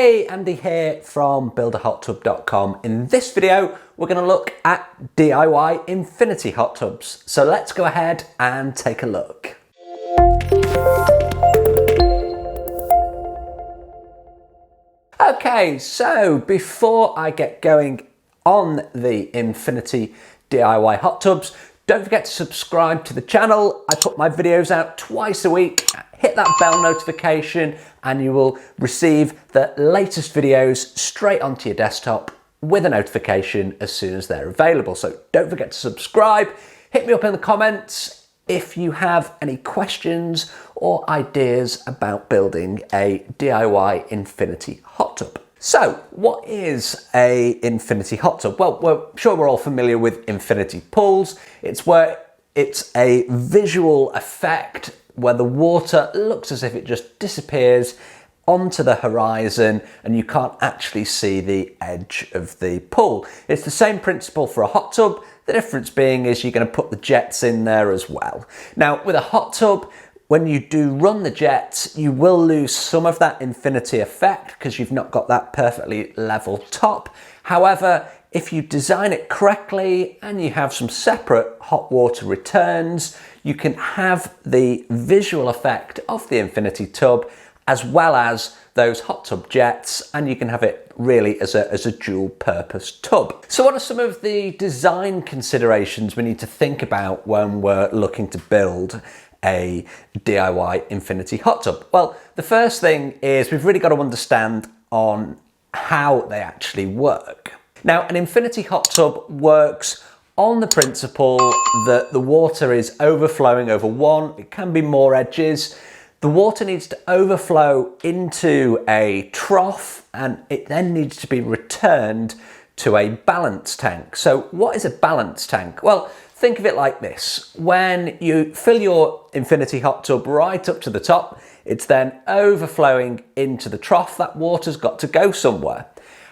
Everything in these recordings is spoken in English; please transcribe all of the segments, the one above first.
Hey, Andy here from builderhottub.com. In this video, we're going to look at DIY Inifinity hot tubs. So let's go ahead and take a look. Okay, so before I get going on the Inifinity DIY hot tubs, don't forget to subscribe to the channel. I put my videos out twice a week. Hit that bell notification and you will receive the latest videos straight onto your desktop with a notification as soon as they're available. So don't forget to subscribe. Hit me up in the comments if you have any questions or ideas about building a DIY Inifinity hot tub. So what is a Inifinity hot tub? Well, we're sure we're all familiar with infinity pools. It's where it's a visual effect where the water looks as if it just disappears onto the horizon and you can't actually see the edge of the pool. It's the same principle for a hot tub. The difference being is you're going to put the jets in there as well. Now with a hot tub, when you do run the jets, you will lose some of that infinity effect because you've not got that perfectly level top. However, if you design it correctly and you have some separate hot water returns, you can have the visual effect of the infinity tub as well as those hot tub jets, and you can have it really as a dual purpose tub. So what are some of the design considerations we need to think about when we're looking to build a DIY Inifinity hot tub? Well, the first thing is we've really got to understand on how they actually work. Now, an Inifinity hot tub works on the principle that the water is overflowing over one, it can be more edges. The water needs to overflow into a trough and it then needs to be returned to a balance tank. So what is a balance tank? Well, think of it like this. When you fill your Inifinity hot tub right up to the top, it's then overflowing into the trough. That water's got to go somewhere.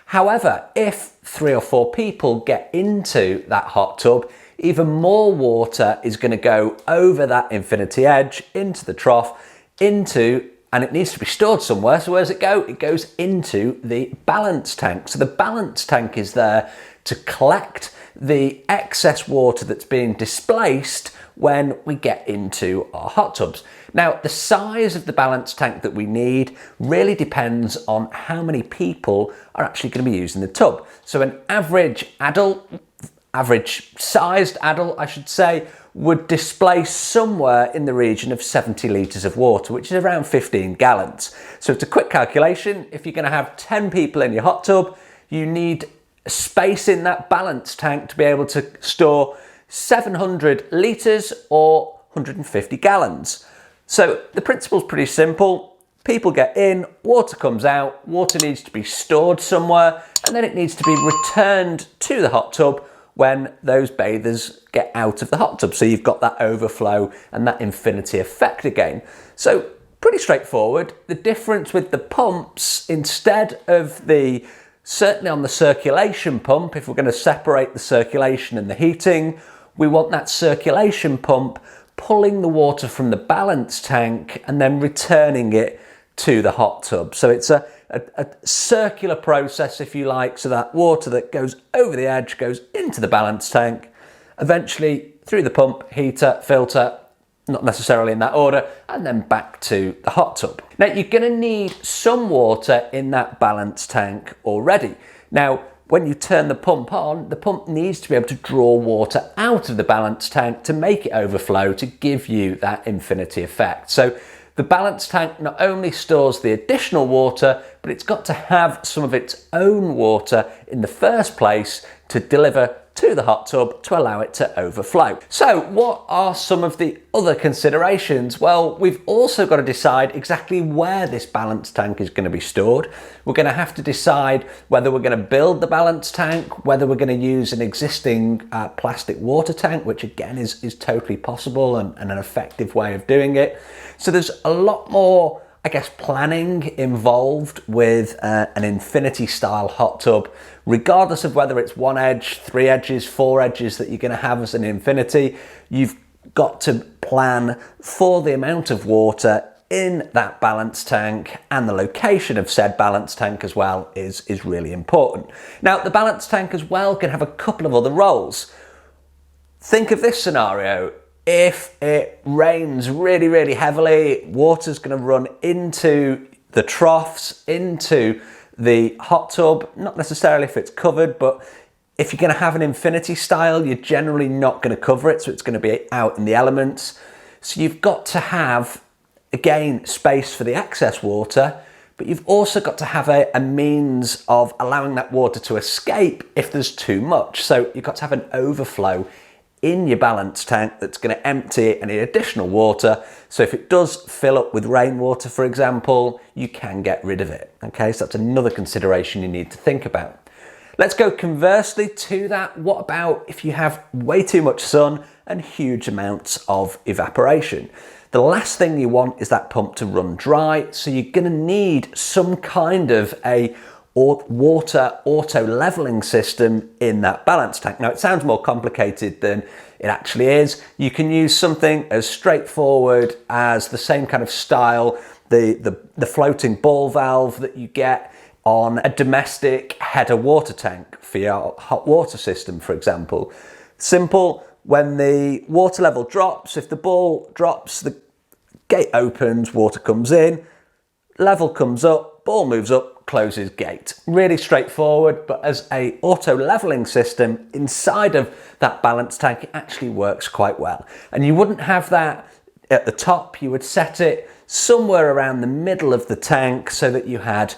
However, if 3 or 4 people get into that hot tub, even more water is going to go over that infinity edge into the trough, and it needs to be stored somewhere. So where does it go? It goes into the balance tank. So the balance tank is there to collect the excess water that's being displaced when we get into our hot tubs. Now, the size of the balance tank that we need really depends on how many people are actually going to be using the tub. So an average sized adult, I should say, would displace somewhere in the region of 70 litres of water, which is around 15 gallons. So it's a quick calculation. If you're going to have 10 people in your hot tub, you need space in that balance tank to be able to store 700 litres or 150 gallons. So the principle's pretty simple. People get in, water comes out, water needs to be stored somewhere, and then it needs to be returned to the hot tub when those bathers get out of the hot tub. So you've got that overflow and that infinity effect again. So pretty straightforward. The difference with the pumps, instead of certainly on the circulation pump, if we're going to separate the circulation and the heating, we want that circulation pump pulling the water from the balance tank and then returning it to the hot tub. So it's a circular process, if you like, so that water that goes over the edge goes into the balance tank, eventually through the pump, heater, filter, not necessarily in that order, and then back to the hot tub. Now, you're going to need some water in that balance tank already. Now, when you turn the pump on, the pump needs to be able to draw water out of the balance tank to make it overflow to give you that infinity effect. So the balance tank not only stores the additional water, but it's got to have some of its own water in the first place to deliver to the hot tub to allow it to overflow. So what are some of the other considerations? Well, we've also got to decide exactly where this balance tank is going to be stored. We're going to have to decide whether we're going to build the balance tank, whether we're going to use an existing plastic water tank, which again is totally possible and an effective way of doing it. So there's a lot more, I guess, planning involved with an Inifinity style hot tub, regardless of whether it's 1 edge, 3 edges, 4 edges that you're going to have as an Inifinity. You've got to plan for the amount of water in that balance tank, and the location of said balance tank as well is really important. Now, the balance tank as well can have a couple of other roles. Think of this scenario. If it rains really, really heavily, water's going to run into the troughs, into the hot tub, not necessarily if it's covered, but if you're going to have an Inifinity style, you're generally not going to cover it, so it's going to be out in the elements. So you've got to have, again, space for the excess water, but you've also got to have a means of allowing that water to escape if there's too much. So you've got to have an overflow in your balance tank that's going to empty any additional water. So if it does fill up with rainwater, for example, you can get rid of it. Okay, so that's another consideration you need to think about. Let's go conversely to that. What about if you have way too much sun and huge amounts of evaporation? The last thing you want is that pump to run dry, so you're going to need some kind of a water auto leveling system in that balance tank. Now, it sounds more complicated than it actually is. You can use something as straightforward as the same kind of style, the floating ball valve that you get on a domestic header water tank for your hot water system, for example. Simple. When the water level drops, if the ball drops, the gate opens, water comes in, level comes up, ball moves up, closes gate. Really straightforward, but as a auto leveling system inside of that balance tank, it actually works quite well. And you wouldn't have that at the top. You would set it somewhere around the middle of the tank so that you had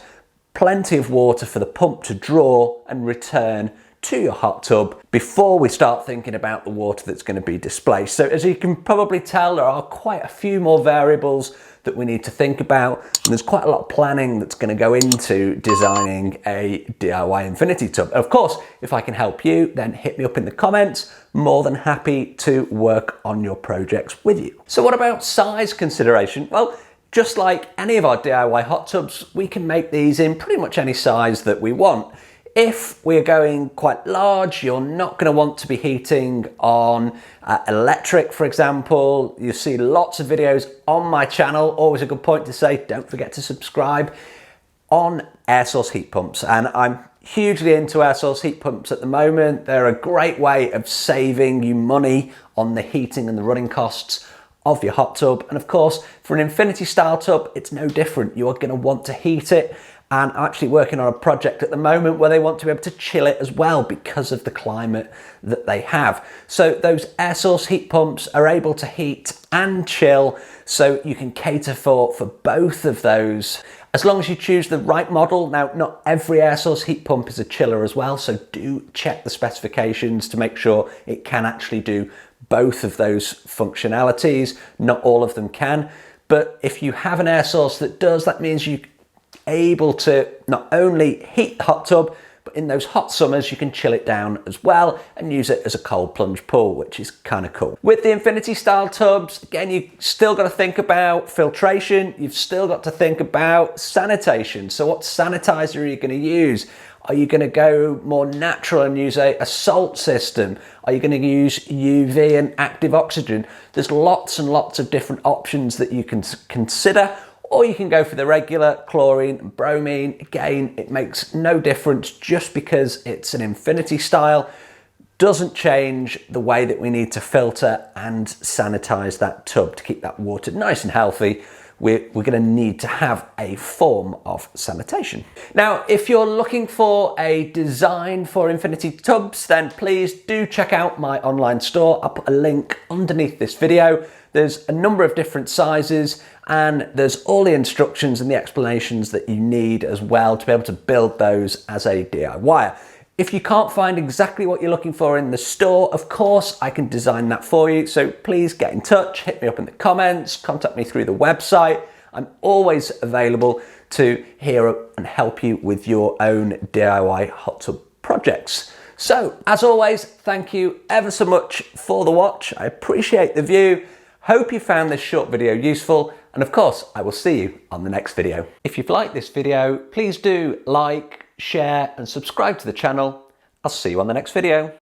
plenty of water for the pump to draw and return to your hot tub before we start thinking about the water that's going to be displaced. So as you can probably tell, there are quite a few more variables that we need to think about, and there's quite a lot of planning that's going to go into designing a DIY Inifinity tub. Of course, if I can help you, then hit me up in the comments. More than happy to work on your projects with you. So what about size consideration? Well, just like any of our DIY hot tubs, we can make these in pretty much any size that we want. If we're going quite large, you're not going to want to be heating on electric, for example. You see lots of videos on my channel, always a good point to say, don't forget to subscribe, on air source heat pumps. And I'm hugely into air source heat pumps at the moment. They're a great way of saving you money on the heating and the running costs of your hot tub. And of course, for an Inifinity style tub, it's no different. You are going to want to heat it. And I'm actually working on a project at the moment where they want to be able to chill it as well because of the climate that they have. So those air source heat pumps are able to heat and chill, so you can cater for both of those as long as you choose the right model. Now, not every air source heat pump is a chiller as well, so do check the specifications to make sure it can actually do both of those functionalities. Not all of them can, but if you have an air source that does, that means you able to not only heat the hot tub, but in those hot summers you can chill it down as well and use it as a cold plunge pool, which is kind of cool. With the Inifinity style tubs, again, you've still got to think about filtration, you've still got to think about sanitation. So what sanitizer are you going to use? Are you going to go more natural and use a salt system? Are you going to use UV and active oxygen? There's lots and lots of different options that you can consider. Or you can go for the regular chlorine and bromine. Again, it makes no difference. Just because it's an Inifinity style doesn't change the way that we need to filter and sanitize that tub to keep that water nice and healthy. We're going to need to have a form of sanitation. Now, if you're looking for a design for Inifinity tubs, then please do check out my online store. I'll put a link underneath this video. There's a number of different sizes, and there's all the instructions and the explanations that you need as well to be able to build those as a DIY. If you can't find exactly what you're looking for in the store, of course, I can design that for you. So please get in touch, hit me up in the comments, contact me through the website. I'm always available to hear and help you with your own DIY hot tub projects. So as always, thank you ever so much for the watch. I appreciate the view. Hope you found this short video useful, and of course, I will see you on the next video. If you've liked this video, please do like, share, and subscribe to the channel. I'll see you on the next video.